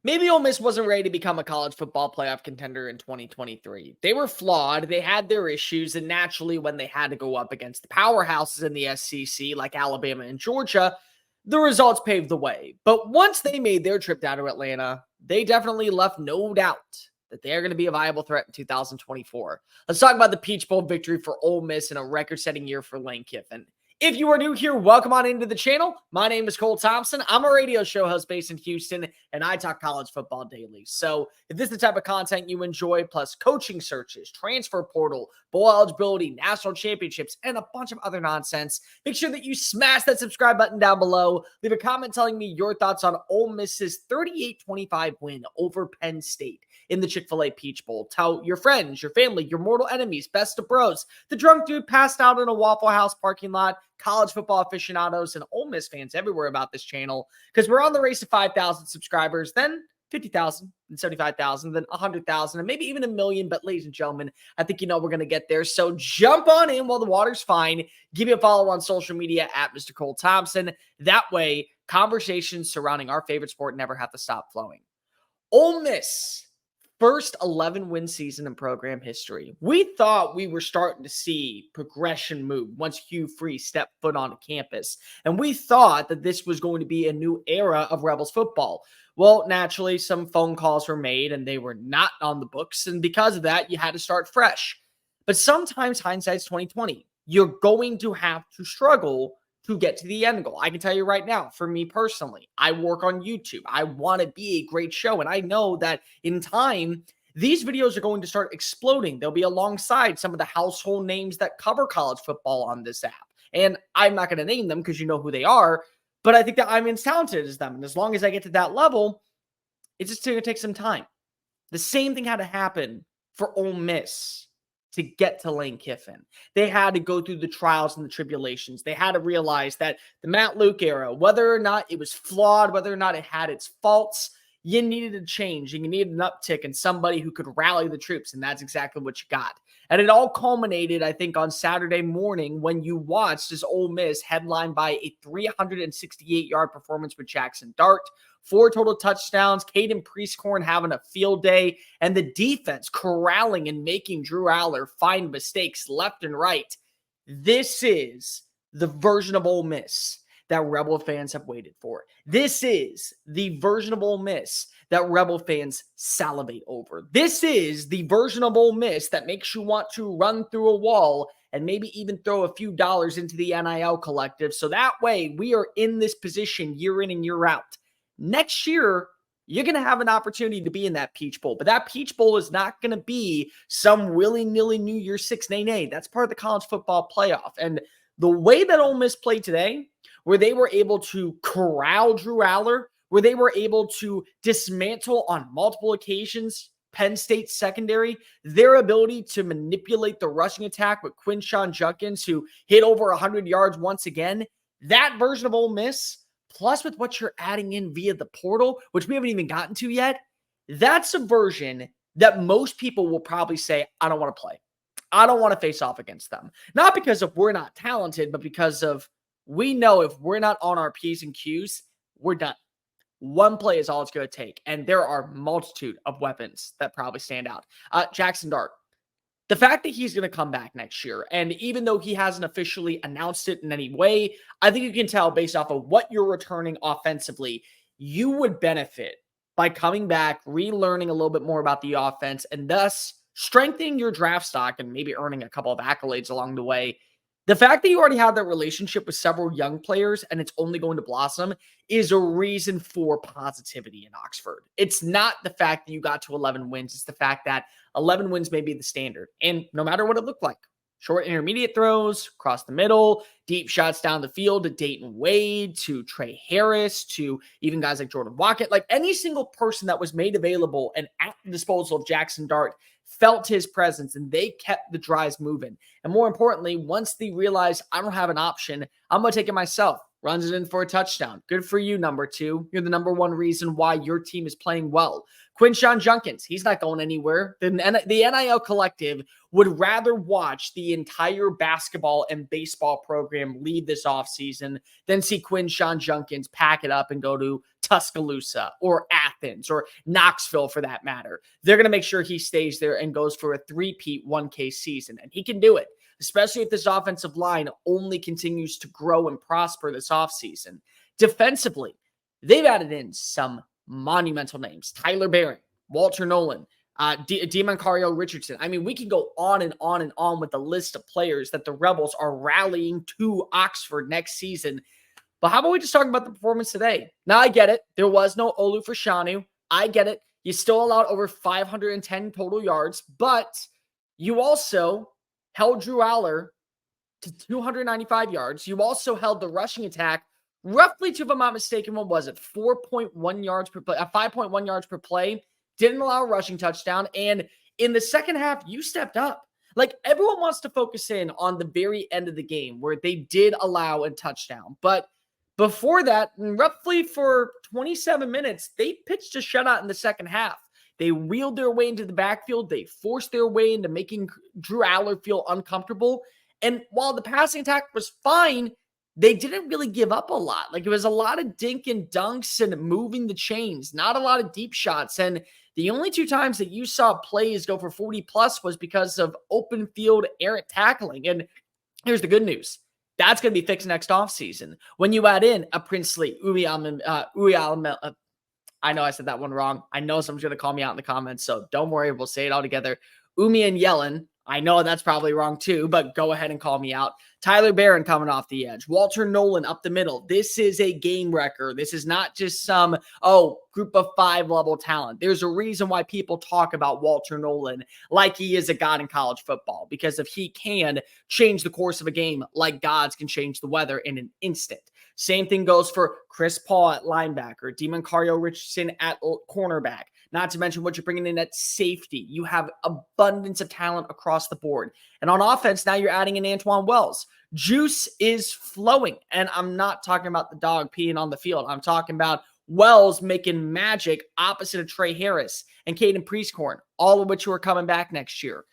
Maybe Ole Miss wasn't ready to become a college football playoff contender in 2023. They were flawed, they had their issues, and naturally, when they had to go up against the powerhouses in the SEC like Alabama and Georgia, the results paved the way. But once they made their trip down to Atlanta, they definitely left no doubt that they are going to be a viable threat in 2024. Let's talk about the Peach Bowl victory for Ole Miss in a record-setting year for Lane Kiffin. If you are new here, welcome on into the channel. My name is Cole Thompson. I'm a radio show host based in Houston, and I talk college football daily. So if this is the type of content you enjoy, plus coaching searches, transfer portal, bowl eligibility, national championships, and a bunch of other nonsense, make sure that you smash that subscribe button down below. Leave a comment telling me your thoughts on Ole Miss's 38-25 win over Penn State in the Chick-fil-A Peach Bowl. Tell your friends, your family, your mortal enemies, best of bros, the drunk dude passed out in a Waffle House parking lot, college football aficionados, and Ole Miss fans everywhere about this channel, because we're on the race to 5,000 subscribers, then 50,000, then 75,000, then 100,000, and maybe even a million. But ladies and gentlemen, I think you know we're going to get there. So jump on in while the water's fine. Give me a follow on social media at Mr. Cole Thompson. That way, conversations surrounding our favorite sport never have to stop flowing. Ole Miss, first 11-win season in program history. We thought we were starting to see progression move once Hugh Freeze stepped foot onto campus. And we thought that this was going to be a new era of Rebels football. Well, naturally, some phone calls were made and they were not on the books. And because of that, you had to start fresh. But sometimes hindsight's 2020. You're going to have to struggle to get to the end goal. I can tell you right now, for me personally, I work on YouTube. I want to be a great show. And I know that in time, these videos are going to start exploding. They'll be alongside some of the household names that cover college football on this app. And I'm not going to name them because you know who they are, but I think that I'm as talented as them. And as long as I get to that level, it's just going to take some time. The same thing had to happen for Ole Miss to get to Lane Kiffin. They had to go through the trials and the tribulations. They had to realize that the Matt Luke era, whether or not it was flawed, whether or not it had its faults, you needed a change and you needed an uptick and somebody who could rally the troops. And that's exactly what you got. And it all culminated, I think, on Saturday morning when you watched as Ole Miss headlined by a 368-yard performance with Jackson Dart, 4 total touchdowns, Caden Prieskorn having a field day, and the defense corralling and making Drew Aller find mistakes left and right. This is the version of Ole Miss that Rebel fans have waited for. This is the version of Ole Miss that Rebel fans salivate over. This is the version of Ole Miss that makes you want to run through a wall and maybe even throw a few dollars into the NIL collective. So that way we are in this position year in and year out. Next year, you're going to have an opportunity to be in that Peach Bowl, but that Peach Bowl is not going to be some willy-nilly New Year's Six. Nay. That's part of the college football playoff. And the way that Ole Miss played today, where they were able to corral Drew Aller, where they were able to dismantle on multiple occasions Penn State secondary, their ability to manipulate the rushing attack with Quinshon Judkins, who hit over 100 yards once again, that version of Ole Miss, plus with what you're adding in via the portal, which we haven't even gotten to yet, that's a version that most people will probably say, I don't want to play. I don't want to face off against them. Not because of we're not talented, but because of we know if we're not on our P's and Q's, we're done. One play is all it's going to take. And there are a multitude of weapons that probably stand out. Jackson Dart. The fact that he's going to come back next year, and even though he hasn't officially announced it in any way, I think you can tell based off of what you're returning offensively, you would benefit by coming back, relearning a little bit more about the offense, and thus strengthening your draft stock and maybe earning a couple of accolades along the way. The fact that you already have that relationship with several young players and it's only going to blossom is a reason for positivity in Oxford. It's not the fact that you got to 11 wins. It's the fact that 11 wins may be the standard. And no matter what it looked like, short intermediate throws, across the middle, deep shots down the field to Dayton Wade, to Trey Harris, to even guys like Jordan Wackett, like any single person that was made available and at the disposal of Jackson Dart felt his presence and they kept the drives moving. And more importantly, once they realized I don't have an option, I'm going to take it myself. Runs it in for a touchdown. Good for you, number 2. You're the number 1 reason why your team is playing well. Quinshon Judkins, he's not going anywhere. The NIL collective would rather watch the entire basketball and baseball program leave this offseason than see Quinshon Judkins pack it up and go to Tuscaloosa or Athens or Knoxville for that matter. They're going to make sure he stays there and goes for a three-peat 1K season. And he can do it, especially if this offensive line only continues to grow and prosper this offseason. Defensively, they've added in some monumental names. Tyler Barron, Walter Nolan, Demoncario Richardson. I mean, we can go on and on and on with the list of players that the Rebels are rallying to Oxford next season. But how about we just talk about the performance today? Now, I get it. There was no Olu Fashanu. I get it. You still allowed over 510 total yards, but you also held Drew Aller to 295 yards. You also held the rushing attack roughly, to, if I'm not mistaken, what was it? 4.1 yards per play, 5.1 yards per play. Didn't allow a rushing touchdown. And in the second half, you stepped up. Like, everyone wants to focus in on the very end of the game where they did allow a touchdown. But before that, roughly for 27 minutes, they pitched a shutout in the second half. They wheeled their way into the backfield. They forced their way into making Drew Aller feel uncomfortable. And while the passing attack was fine, they didn't really give up a lot. Like, it was a lot of dink and dunks and moving the chains, not a lot of deep shots. And the only two times that you saw plays go for 40 plus was because of open field errant tackling. And here's the good news. That's going to be fixed next offseason. When you add in a Princely, I know I said that one wrong. I know someone's going to call me out in the comments, so don't worry. We'll say it all together. Umi and Yellen. I know that's probably wrong too, but go ahead and call me out. Tyler Barron coming off the edge. Walter Nolan up the middle. This is a game wrecker. This is not just some, group of 5 level talent. There's a reason why people talk about Walter Nolan like he is a god in college football, because if he can change the course of a game like gods can change the weather in an instant. Same thing goes for Chris Paul at linebacker, Demoncario Richardson at cornerback. Not to mention what you're bringing in at safety. You have abundance of talent across the board. And on offense, now you're adding in Antoine Wells. Juice is flowing. And I'm not talking about the dog peeing on the field. I'm talking about Wells making magic opposite of Trey Harris and Caden Priestcorn, all of which are coming back next year.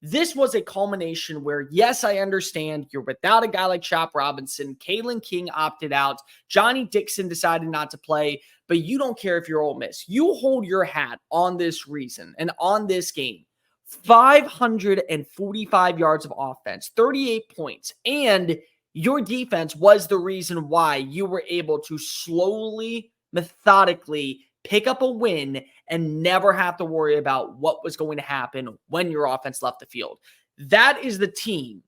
This was a culmination where, yes, I understand you're without a guy like Chop Robinson. Kalen King opted out. Johnny Dixon decided not to play, but you don't care if you're Ole Miss. You hold your hat on this reason and on this game. 545 yards of offense, 38 points, and your defense was the reason why you were able to slowly, methodically pick up a win and never have to worry about what was going to happen when your offense left the field. That is the team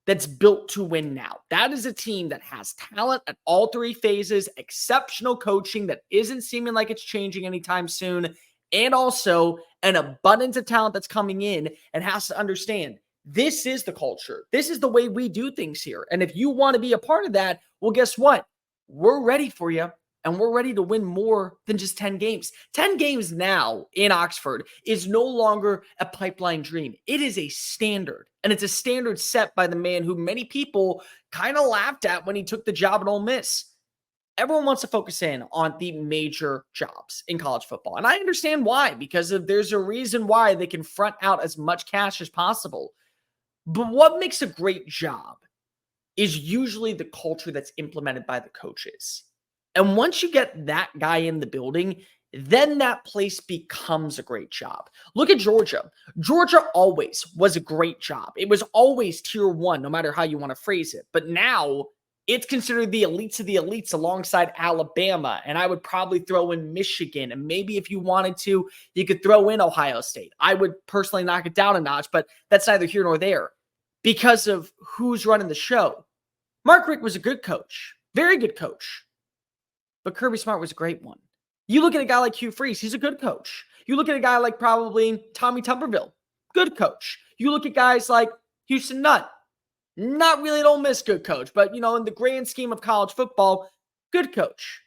that's built to win now. That is a team that has talent at all 3 phases, exceptional coaching that isn't seeming like it's changing anytime soon, and also an abundance of talent that's coming in and has to understand this is the culture. This is the way we do things here. And if you want to be a part of that, well, guess what? We're ready for you. And we're ready to win more than just 10 games. 10 games now in Oxford is no longer a pipeline dream. It is a standard. And it's a standard set by the man who many people kind of laughed at when he took the job at Ole Miss. Everyone wants to focus in on the major jobs in college football. And I understand why, because there's a reason why they can front out as much cash as possible. But what makes a great job is usually the culture that's implemented by the coaches. And once you get that guy in the building, then that place becomes a great job. Look at Georgia. Georgia always was a great job. It was always tier 1, no matter how you want to phrase it. But now it's considered the elites of the elites alongside Alabama. And I would probably throw in Michigan. And maybe if you wanted to, you could throw in Ohio State. I would personally knock it down a notch, but that's neither here nor there because of who's running the show. Mark Richt was a good coach, very good coach. But Kirby Smart was a great one. You look at a guy like Hugh Freeze, he's a good coach. You look at a guy like probably Tommy Tuberville, good coach. You look at guys like Houston Nutt, not really an Ole Miss good coach, but, in the grand scheme of college football, good coach.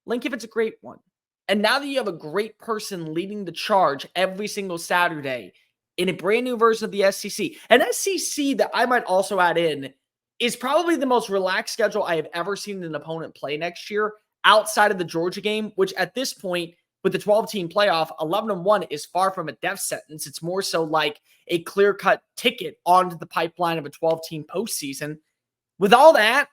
Lane Kiffin's a great one. And now that you have a great person leading the charge every single Saturday in a brand new version of the SEC, an SEC that I might also add in is probably the most relaxed schedule I have ever seen an opponent play next year, outside of the Georgia game, which at this point, with the 12-team playoff, 11-1 is far from a death sentence. It's more so like a clear-cut ticket onto the pipeline of a 12-team postseason. With all that,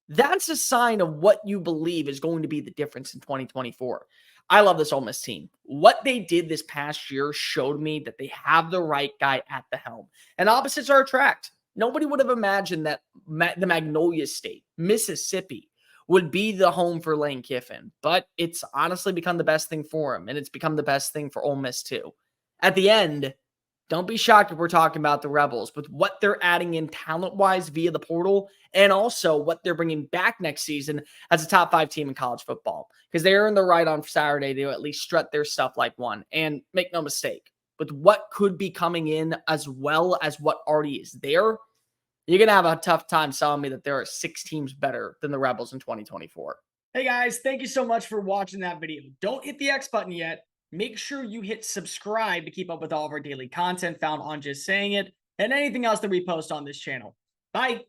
That's a sign of what you believe is going to be the difference in 2024. I love this Ole Miss team. What they did this past year showed me that they have the right guy at the helm, and opposites are attract. Nobody would have imagined that the Magnolia State, Mississippi, would be the home for Lane Kiffin, but it's honestly become the best thing for him, and it's become the best thing for Ole Miss too. At the end, don't be shocked if we're talking about the Rebels with what they're adding in talent-wise via the portal and also what they're bringing back next season as a top 5 team in college football, because they earned the right on Saturday to at least strut their stuff like one. And make no mistake, with what could be coming in as well as what already is there, you're going to have a tough time telling me that there are 6 teams better than the Rebels in 2024. Hey guys, thank you so much for watching that video. Don't hit the X button yet. Make sure you hit subscribe to keep up with all of our daily content found on Just Saying It and anything else that we post on this channel. Bye.